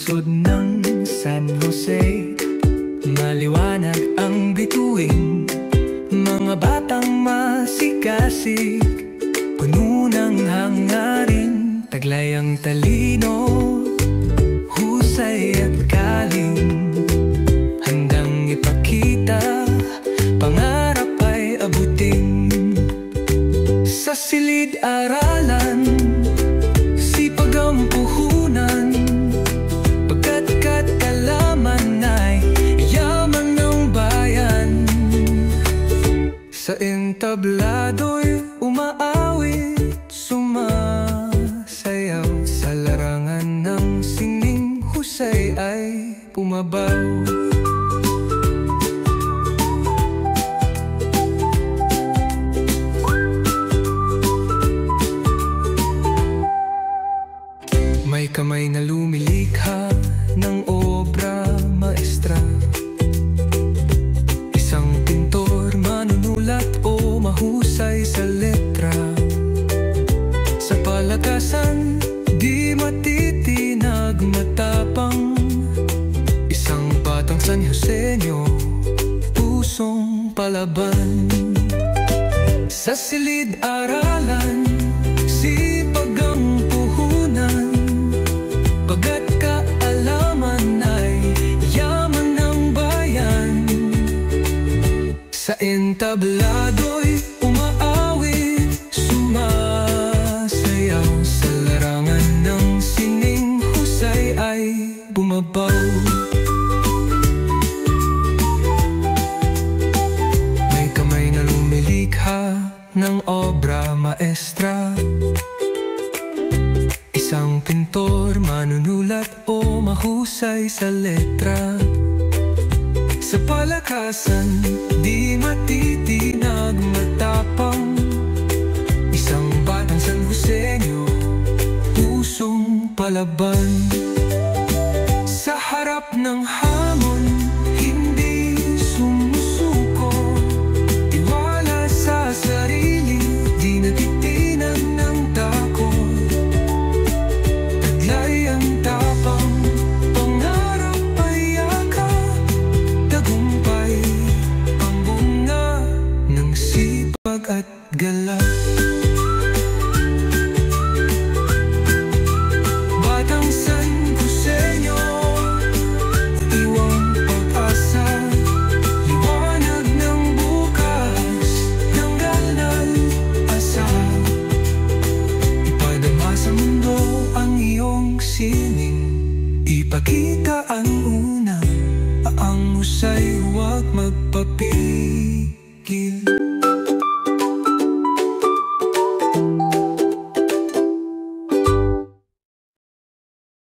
lungsod ng San Jose, maliwanag ang bituin, mga batang masikasig, puno ng hangarin, taglay ang talino, husay at galing, handang ipakita, pangarap ay abutin. Sa silid-aralan, sipag ang puhunan, pagkat katalaman ay yaman ng bayan. Sa entablado'y umaawit, sumasayaw, sa larangan ng sining husay ay pumabaw. May kamay na lumilikha ng obra maestra, isang pintor, manunulat o mahusay sa letra. Sa palakasan, di matitinag, matapang, isang batang San Joseño, pusong palaban. Sa silid-aralan, sipag ang puhunan, pagkat kaalaman ay yaman ng bayan. Sa entablado'y umaawit, sumasayaw, sa larangan ng sining husay ay bumabaw. May kamay na lumilikha ng obra maestra, isang pintor, manunulat o mahusay sa letra. Sa palakasan, di matitinag, matapang, isang batang San Joseño, pusong palaban. Sa harap ng hamon, hindi sumusuko, tiwala sa sarili, di natitinag ng takot. Taglay ang tapang, pangarap ay yakap, tagumpay ang bunga ng sipag at galak. Batang San Joseño, iwang pag-asa, liwanag ng bukas, tanggal ng asa. Ipadama sa mundo ang iyong sining, ipakita ang